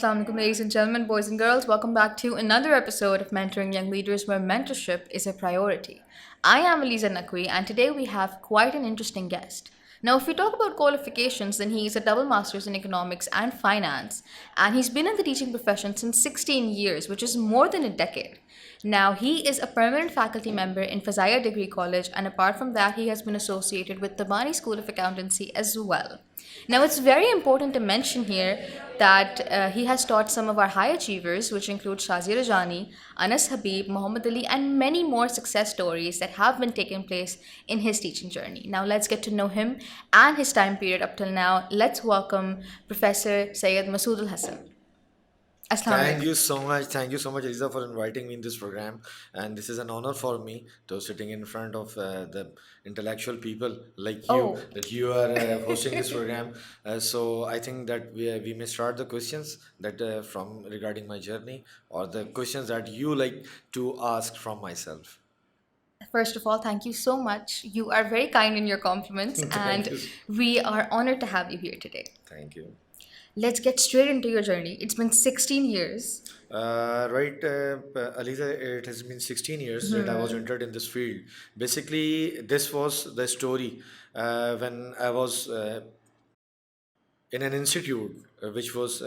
Assalamu alaikum, ladies and gentlemen, boys and girls. Welcome back to another episode of Mentoring Young Leaders, where mentorship is a priority. I am Aliza Naqvi, and today we have quite an interesting guest. Now, if we talk about qualifications, then he is a double master's in economics and finance, and he's been in the teaching profession since 16 years, which is more than a decade. Now, he is a permanent faculty member in Fazaia Degree College, and apart from that, he has been associated with Tabani School of Accountancy as well. Now, it's very important to mention here that he has taught some of our high achievers, which include shazia rajani, Anus Habib, 𝗵𝗲𝗧 and many more success stories that have been taking place in his teaching journey. Now, let's get to know him and his time period up till now. Let's welcome Professor Syed Mansoor Hassan. Thank you so much. Thank you so much, Aliza, for inviting me in this program. And this is an honor for me to sitting in front of the intellectual people like you, Oh, that you are hosting this program. So I think that we may start the questions that from regarding my journey or the questions that you like to ask from myself. first of all, thank you so much. You are very kind in your compliments, Thank and you. we are honored to have you here today. Thank you. Let's get straight into your journey. It's been 16 years. Aliza, it has been 16 years that I was entered in this field. Basically, this was the story when I was in an institute which was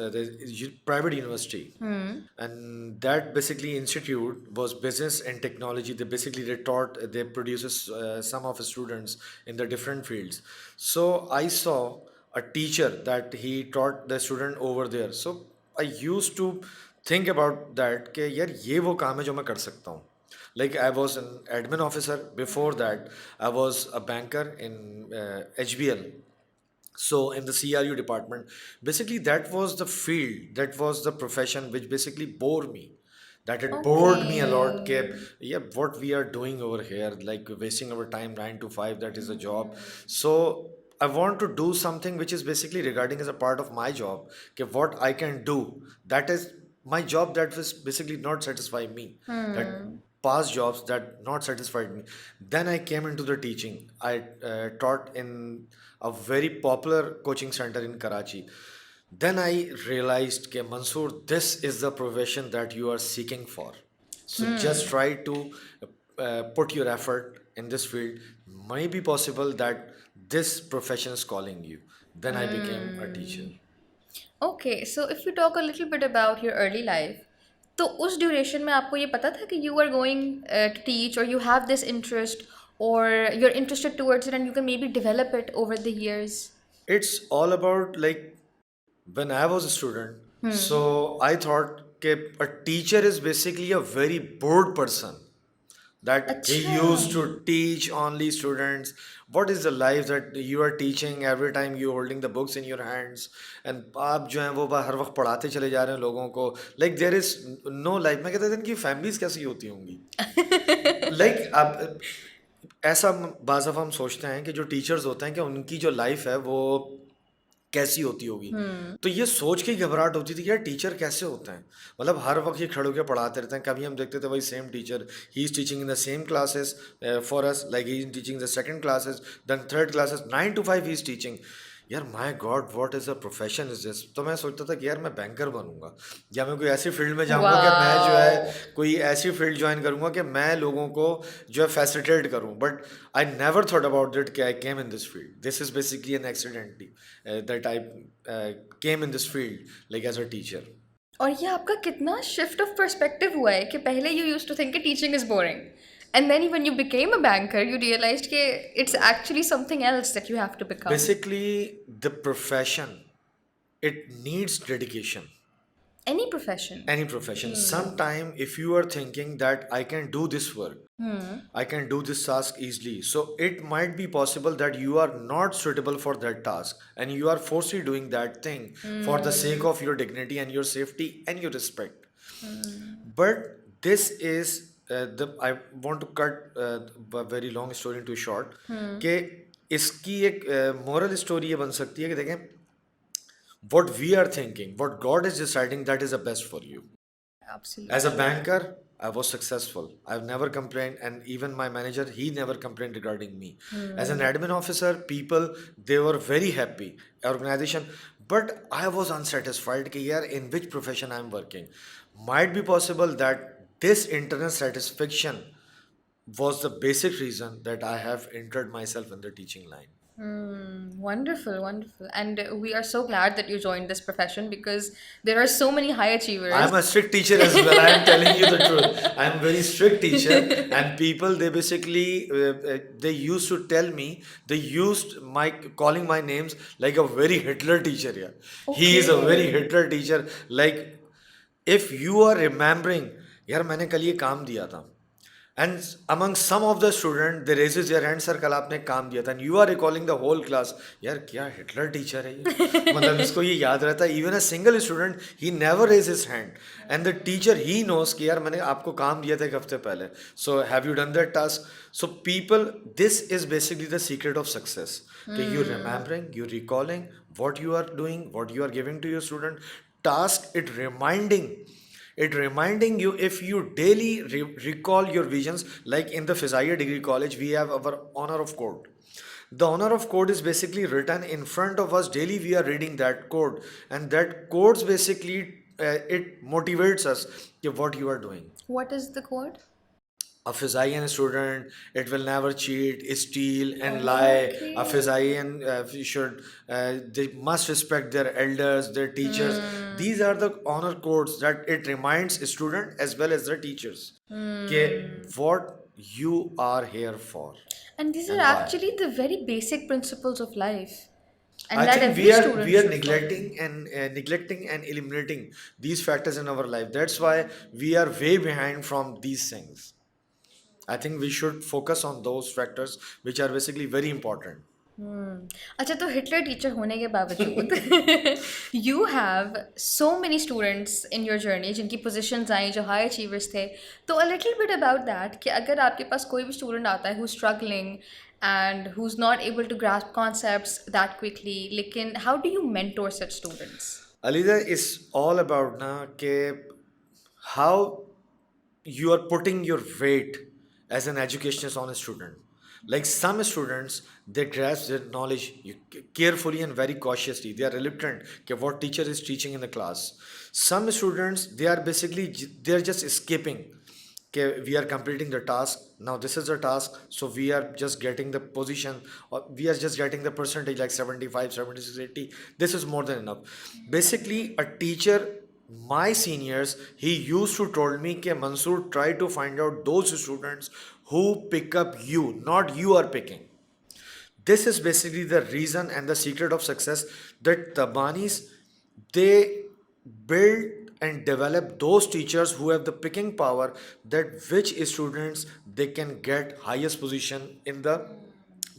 private university, and that basically institute was business and technology. They produces some of the students in the different fields. So I saw a teacher that he taught the student over there. So I used to think about that कि यार ये वो काम है जो मैं कर सकता हूँ. Like I was an admin officer. Before that, I was a banker in HBL. So in the CRU department, basically that was the field, that was the profession which basically bore me. That it bored me a lot. Okay. Yeah, what we are doing over here, like wasting our time 9 to 5, that is a job. So I want to do something which is basically regarding as a part of my job. Okay, what I can do. That is my job that was basically not satisfy me. That past jobs that not satisfied me. Then I came into the teaching. I taught in a very popular coaching center in Karachi. Then I realized that Mansoor, this is the profession that you are seeking for. So just try to put your effort in this field. Might be possible that this profession is calling you. Then I became a teacher. Okay, so if we talk a little bit about your early life, तो उस duration में आपको ये पता था कि you are going to teach, or you have this interest, or you're interested towards it and you can maybe develop it over the years? It's all about like when I was a student, so I thought that a teacher is basically a very bored person, that he अच्छा. used to teach only students. What is the life that you are teaching every time you holding the books in your hands, and आप जो हैं वो हर वक्त पढ़ाते चले जा रहे हैं लोगों को, like there is no life. मैं कहता था इनकी families कैसी होती होंगी. Like अब ऐसा बाज़ दफ़ा हम सोचते हैं कि जो टीचर्स होते हैं कि उनकी जो लाइफ है वो कैसी होती होगी. तो ये सोच के ही घबराहट होती थी कि यार टीचर कैसे होते हैं, मतलब हर वक्त ये खड़े होकर पढ़ाते रहते हैं. कभी हम देखते थे वही same teacher, he is teaching in the same classes for us, like he is teaching the second classes, then third classes, 9 to 5 he is teaching. यार my god, what is a profession is this. तो मैं सोचता था कि यार मैं banker बनूंगा, या मैं कोई ऐसी फील्ड में जाऊंगा कि मैं जो है कोई ऐसी फील्ड ज्वाइन करूंगा कि मैं लोगों को जो है फैसिलिटेट करूं. But I never thought about that कि I came in this field. This is basically an accidentally that I came in this field like as a teacher. और ये आपका कितना shift of perspective हुआ है कि पहले you used to think कि teaching is boring, and then when you became a banker you realized कि it's actually something else that you have to become. Basically, the profession, it needs dedication. Any profession. Any profession. Sometime if you are thinking that I can do this work, I can do this task easily, so it might be possible that you are not suitable for that task and you are forcefully doing that thing for the sake of your dignity and your safety and your respect. But this is I want to cut a very long story into short. कि इसकी एक moral story ये बन सकती है कि देखें, what we are thinking, what God is deciding, that is the best for you. Absolutely. As a banker, I was successful. I've never complained, and even my manager, he never complained regarding me. As an admin officer, people, they were very happy. Organization, But I was unsatisfied कि यार in which profession I am working. Might be possible that this internal satisfaction was the basic reason that I have entered myself in the teaching line. Wonderful, wonderful. And we are so glad that you joined this profession because there are so many high achievers. I'm a strict teacher as well. I am telling you the truth. I'm a very strict teacher, and people they basically they used to tell me they used my calling my names like a very Hitler teacher. Yeah, he is a very Okay. Hitler teacher. Like if you are remembering, यार मैंने कल ये काम दिया था. And among some of the students, they raises their hand, sir, कल आपने काम दिया था. And you are recalling the whole class. यार क्या हिटलर टीचर है ये? मतलब इसको ये याद रहता है. Even a single student, he never raises his hand. And the teacher, he knows कि यार मैंने आपको काम दिया था एक हफ्ते पहले. So have you done that task? So people, this is basically the secret of success. कि you remembering, you recalling what you are doing, what you are giving to your student. Task, it reminding you if you daily recall your visions. Like in the Fazaia Degree College we have our honor of code. The honor of code is basically written in front of us daily. We are reading that code, and that codes basically it motivates us what you are doing. What is the code? A Fizaian student, it will never cheat, steal, and lie. A Fizaian they must respect their elders, their teachers. These are the honor codes that it reminds student as well as the teachers. What you are here for. And these are And why. actually the very basic principles of life. And I that think every we student are should follow. neglecting and eliminating these factors in our life. That's why we are way behind from these things. I think we should focus on those factors which are basically very important. अच्छा तो Hitler teacher होने के बावजूद you have so many students in your journey जिनकी positions आई जो high achievers थे तो a little bit about that कि अगर आपके पास कोई भी स्टूडेंट आता है who struggling and who is not able to grasp concepts that quickly लेकिन how do you mentor such students? Aliza is all about na ke how you are putting your weight as an educationist on a student. Like some students, they grasp their knowledge carefully and very cautiously. They are reluctant to what teacher is teaching in the class. Some students, they are basically they are just escaping. Okay, we are completing the task. Now this is the task, so we are just getting the position, or we are just getting the percentage like 75, 76, 80. This is more than enough. Basically, a teacher, my seniors, he used to told me कि Mansoor, try to find out those students who pick up you, not you are picking. This is basically the reason and the secret of success that Tabanis, they build and develop those teachers who have the picking power, that which students they can get highest position in the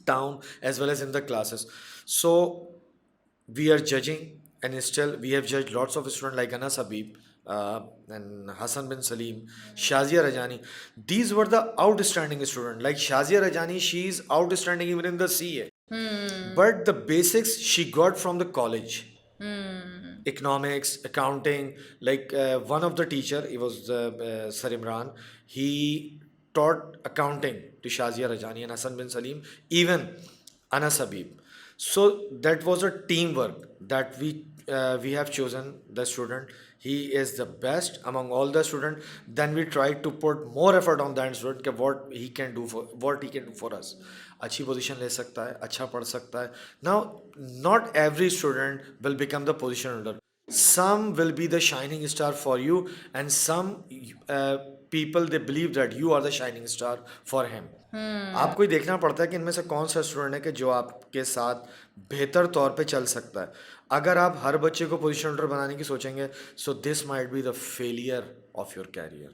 town as well as in the classes. So we are judging, and still we have judged lots of students like Anus Habib and Hassan bin Saleem, Shazia Rajani. These were the outstanding students. Like Shazia Rajani, she is outstanding even in the CA. But the basics she got from the college. Economics, accounting. Like one of the teacher, it was Sarimran. He taught accounting to Shazia Rajani and Hassan bin Saleem, even Anas Habib. So that was a teamwork that we have chosen the student. He is the best among all the students. Then we try to put more effort on that student कि what he can do for us. अच्छी position ले सकता है, अच्छा पढ़ सकता है. Now, not every student will become the position holder. Some will be the shining star for you, and some people they believe that you are the shining star for him. आपको ही देखना पड़ता है कि इनमें से कौन सा स्टूडेंट है कि जो आपके साथ बेहतर तौर पे चल सकता है. अगर आप हर बच्चे को पोजीशन होल्डर बनाने की सोचेंगे, so this might be the failure of your career.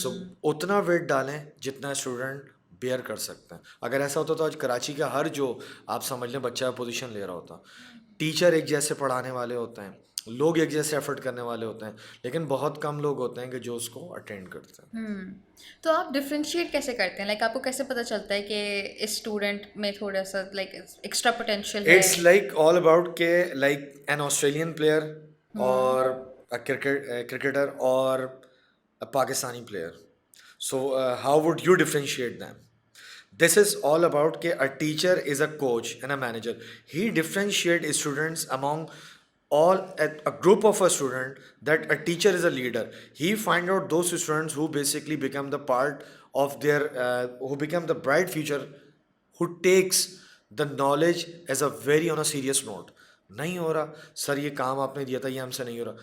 So उतना वेट डालें जितना स्टूडेंट बेयर कर सकते हैं. अगर ऐसा होता तो आज कराची का हर जो आप समझ लें बच्चा पोजीशन ले रहा होता. टीचर एक जैसे पढ़ाने वाले होते हैं, लोग एक जैसे एफर्ट करने वाले होते हैं, लेकिन बहुत कम लोग होते हैं कि जो उसको अटेंड करते हैं. तो आप डिफ्रेंशिएट कैसे करते हैं? लाइक आपको कैसे पता चलता है कि इस स्टूडेंट में थोड़ा सा लाइक एक्स्ट्रा पोटेंशियल है? It's like all about के like an Australian player or a cricketer or a Pakistani player. So how would you differentiate them? This is all about कि a teacher is a coach and a manager. He differentiate students among a group of a student, that a teacher is a leader. He find out those students who basically become the part of their who become the bright future, who takes the knowledge as a very on a serious note. नहीं हो रहा sir, ये काम आपने दिया था, ये हमसे नहीं हो रहा.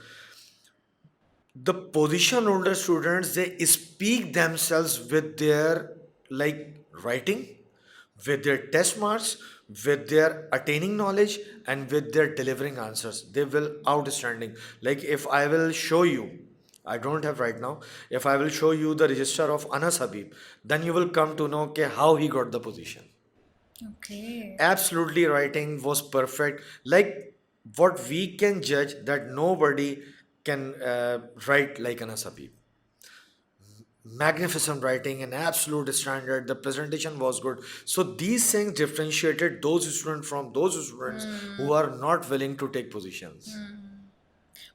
The position holder students, they speak themselves with their like writing, with their test marks, with their attaining knowledge, and with their delivering answers. They will outstanding. Like if I will show you, I don't have right now, if I will show you the register of Anus Habib, then you will come to know how he got the position. Okay. Absolutely, writing was perfect. Like what we can judge, that nobody can write like Anas Habib. Magnificent writing and absolute standard. The presentation was good. So these things differentiated those students from those students who are not willing to take positions.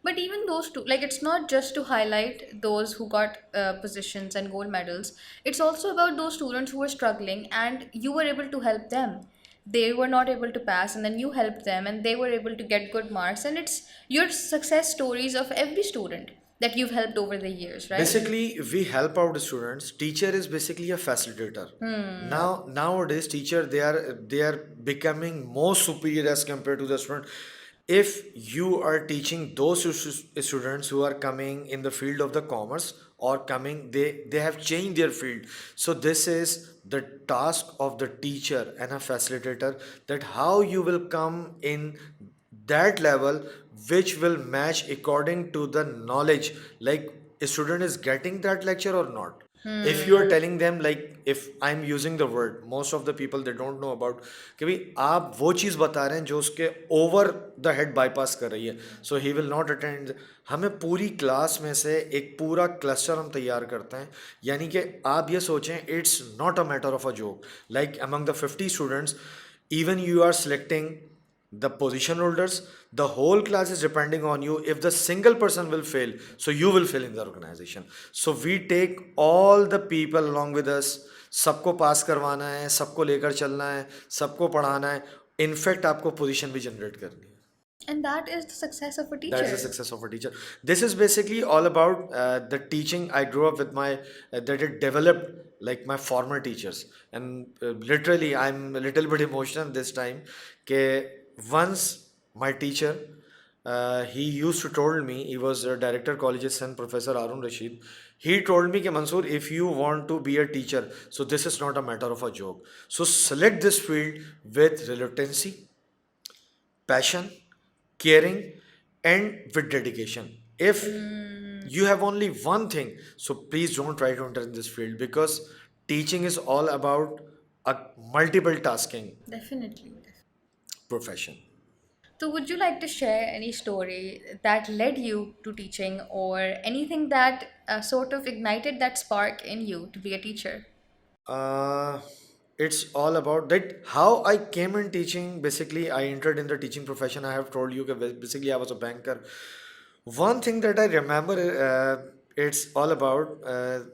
But even those two, like it's not just to highlight those who got positions and gold medals. It's also about those students who were struggling and you were able to help them. They were not able to pass, and then you helped them, and they were able to get good marks. And it's your success stories of every student that you've helped over the years, right? Basically, we help out the students. Teacher is basically a facilitator. Now nowadays, teacher, they are becoming more superior as compared to the student. If you are teaching those students who are coming in the field of the commerce, or coming, they have changed their field. So this is the task of the teacher and a facilitator, that how you will come in that level which will match according to the knowledge, like a student is getting that lecture or not. If you are telling them, like if I'm using the word, most of the people they don't know about कि भाई आप वो चीज़ बता रहे हैं जो उसके over the head bypass कर रही है, सो ही विल नॉट अटेंड. हमें पूरी क्लास में से एक पूरा क्लस्टर हम तैयार करते हैं. यानी कि आप ये सोचें, it's not a matter of a joke. Like among the 50 students, even you are selecting the position holders, the whole class is depending on you. If the single person will fail, so you will fail in the organization. So we take all the people along with us. सबको पास करवाना है, सबको लेकर चलना है, सबको पढ़ाना है. इनफैक्ट आपको पोजीशन भी जनरेट करनी है. And that is the success of a teacher. That's the success of a teacher. This is basically all about the teaching. I grew up with my that it developed like my former teachers, and literally I'm a little bit emotional this time. Ke once my teacher, he used to told me, he was a director college's son, Professor Harun Rashid. He told me, ke Mansoor, if you want to be a teacher, so this is not a matter of a joke. So select this field with reluctancy, passion, caring, and with dedication. If you have only one thing, so please don't try to enter in this field, because teaching is all about a multiple tasking Definitely. profession. So, would you like to share any story that led you to teaching, or anything that sort of ignited that spark in you to be a teacher? Uh, it's all about that how I came in teaching. Basically, I entered in the teaching profession. I have told you that basically I was a banker. One thing that I remember, it's all about,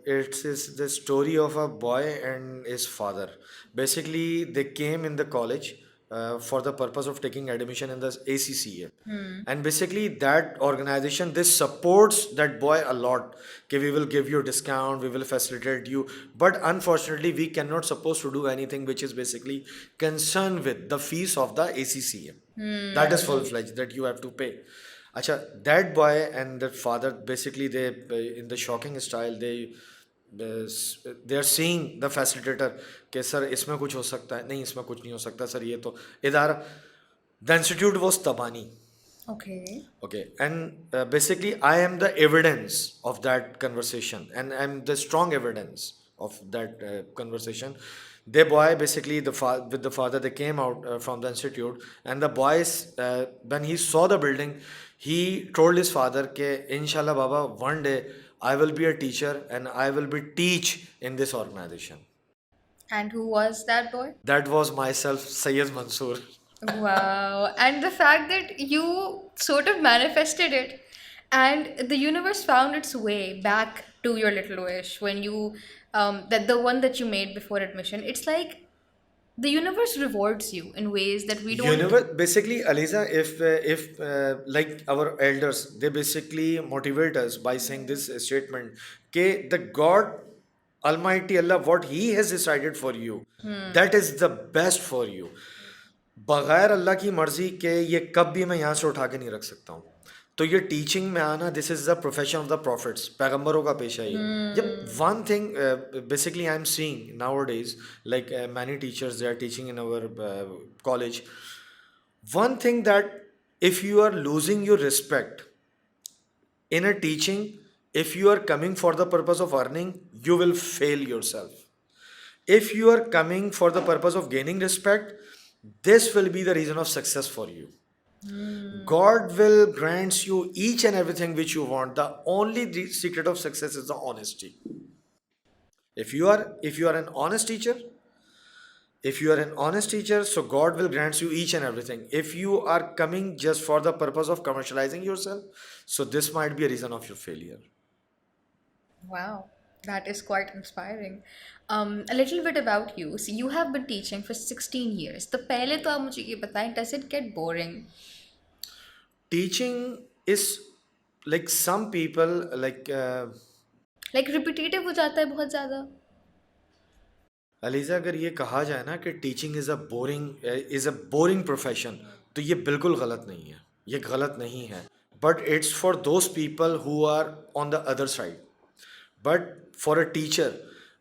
it's is the story of a boy and his father. Basically, they came in the college for the purpose of taking admission in the ACCA. And basically, that organization, this supports that boy a lot. Okay, we will give you a discount, we will facilitate you. But unfortunately, we cannot supposed to do anything which is basically concerned with the fees of the ACCA. That is full-fledged, that you have to pay. Acha, that boy and that father, basically they, in the shocking style, they are seeing the facilitator कि sir इसमें कुछ हो सकता है, नहीं इसमें कुछ नहीं हो सकता सर, ये तो इधर. The institute was Tabani. Okay. Okay, and basically I am the evidence of that conversation, and I'm the strong evidence of that conversation. The boy, basically with the father, they came out from the institute, and the boys, when he saw the building, he told his father ke inshallah baba, one day I will be a teacher and I will be teach in this organization. And who was that boy? That was myself, Syed Mansoor. Wow. And the fact that you sort of manifested it, and the universe found its way back to your little wish when you, that the one that you made before admission. It's like The universe rewards you in ways that we don't. Universe, basically, Aliza, if like our elders, they basically motivate us by saying this statement, okay, the God Almighty Allah, what He has decided for you, that is the best for you. बगैर अल्लाह की मर्जी के ये कब भी मैं यहाँ से उठा के नहीं रख सकता हूँ. तो ये टीचिंग में आना, this is the profession of the prophets, पैगंबरों का पेशा ये. जब one thing basically I am seeing nowadays, like many teachers they are teaching in our college, one thing that if you are losing your respect in a teaching, if you are coming for the purpose of earning, you will fail yourself. If you are coming for the purpose of gaining respect, this will be the reason of success for you. God will grant you each and everything which you want. The only secret of success is the honesty. If you are an honest teacher, so God will grant you each and everything. If you are coming just for the purpose of commercializing yourself, so this might be a reason of your failure. Wow, that is quite inspiring. A little bit about you. So you have been teaching for 16 years. तो पहले तो आप मुझे ये बताएं, does it get boring? Teaching is like some people Like repetitive हो जाता है बहुत ज़्यादा? अलीज़ा, अगर ये कहा जाए ना कि teaching is a boring profession, तो ये बिल्कुल गलत नहीं है, ये गलत नहीं है. But it's for those people who are on the other side. But for a teacher,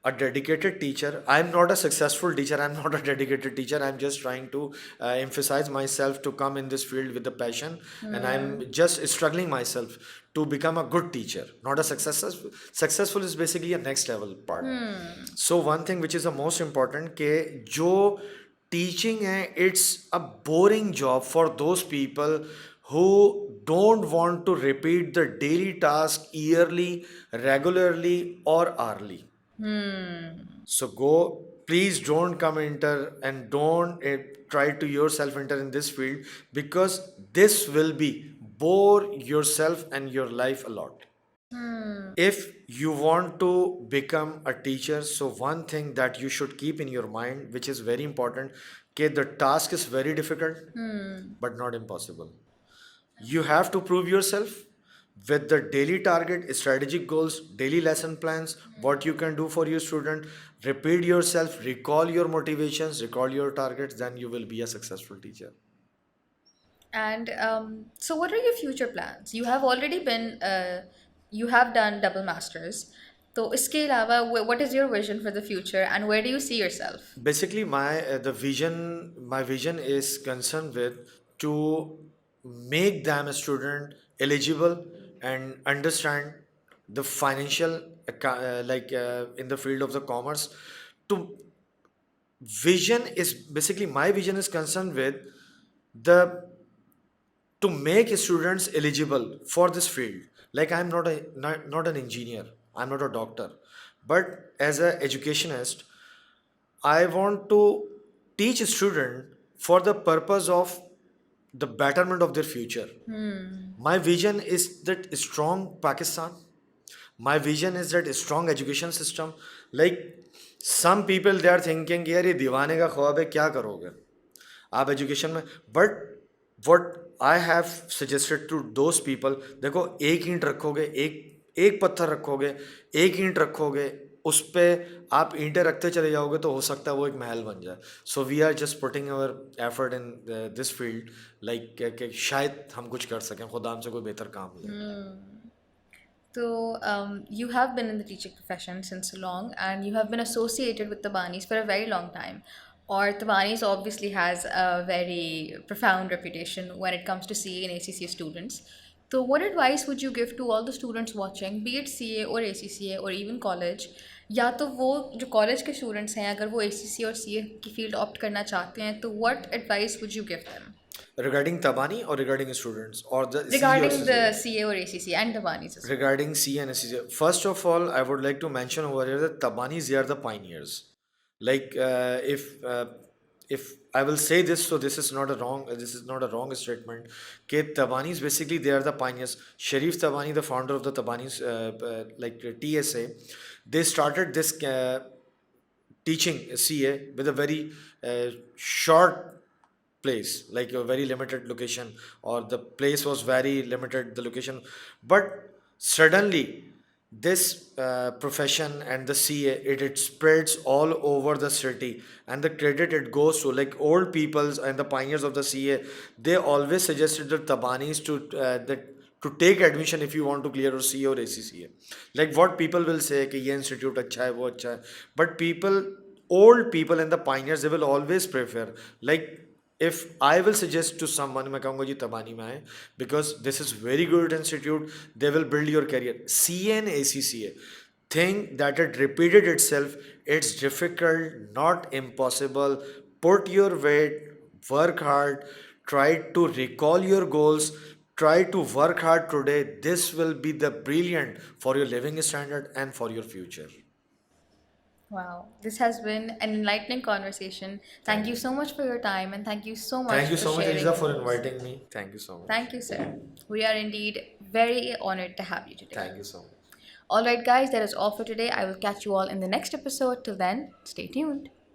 a dedicated teacher, I'm not a successful teacher, I'm not a dedicated teacher, I'm just trying to emphasize myself to come in this field with the passion, and I'm just struggling myself to become a good teacher, not a successful is basically a next level part. So one thing which is the most important, ke jo teaching hai, it's a boring job for those people who don't want to repeat the daily task yearly, regularly, or hourly. So please don't come enter and don't try to yourself enter in this field, because this will be bore yourself and your life a lot. If you want to become a teacher, so one thing that you should keep in your mind, which is very important, okay, the task is very difficult, but not impossible. You have to prove yourself with the daily target, strategic goals, daily lesson plans, what you can do for your student. Repeat yourself, recall your motivations, recall your targets, then you will be a successful teacher. And so what are your future plans? You have already been, you have done double masters. So इसके अलावा what is your vision for the future and where do you see yourself? Basically, my vision is concerned with to make them a student eligible and understand the financial in the field of the commerce. To vision is basically, my vision is concerned with the to make students eligible for this field. Like, I'm not an engineer, I'm not a doctor, but as an educationist, I want to teach a student for the purpose of the betterment of their future. My vision is that strong Pakistan. My vision is that strong education system. Like, some people, they are thinking, यार ये दीवाने का ख्वाब है, क्या करोगे आप education में. But what I have suggested to those people, देखो, एक ईंट रखोगे, एक पत्थर रखोगे, एक ईंट रखोगे, उस पे आप ईंटें रखते चले जाओगे तो हो सकता है वो एक महल बन जाए. So we are just putting our effort in this field, like कि शायद हम कुछ कर सकें, खुदा हमसे कोई बेहतर काम ले. So you have been in the teaching profession since long and you have been associated with Tabanis for a very long time. Or Tabanis obviously has a very profound reputation when it comes to CA and ACCA students. So what advice would you give to all the students watching, be it CA or ACCA or even college? या तो वो जो college के students हैं, अगर वो ACCA और CA की फील्ड ऑप्ट करना चाहते हैं, तो what advice would you give them? Regarding Tabani or regarding students or the regarding the CA or ACCA and Tabanis as well? Regarding CA and ACCA, first of all, I would like to mention over here that Tabanis, they are the pioneers. Like, if I will say this, so this is not a wrong statement. Ke Tabanis, basically, they are the pioneers. Sharif Tabani, the founder of the Tabanis, TSA, they started this teaching CA with a very short place, like a very limited location, or the place was very limited, the location. But suddenly, this profession and the CA, it spreads all over the city, and the credit it goes to like old peoples and the pioneers of the CA. They always suggested the Tabanis to take admission if you want to clear your CA or ACCA. Like what people will say कि ये institute अच्छा है वो अच्छा है, but people, old people and the pioneers, they will always prefer, like if I will suggest to someone, मैं कहूँगा जी तबानी में आए, because this is very good institute, they will build your career. CA and ACCA, think that it repeated itself. It's difficult, not impossible. Put your weight, work hard, try to recall your goals, try to work hard today. This will be the brilliant for your living standard and for your future. Wow, this has been an enlightening conversation. Thank Thank you you. so much for your time, and thank you so much Thank you for so much, sharing Aliza, your for views. inviting me. Thank you so much. Thank you, sir. We are indeed very honored to have you today. Thank you so much. Alright, guys, that is all for today. I will catch you all in the next episode. Till then, stay tuned.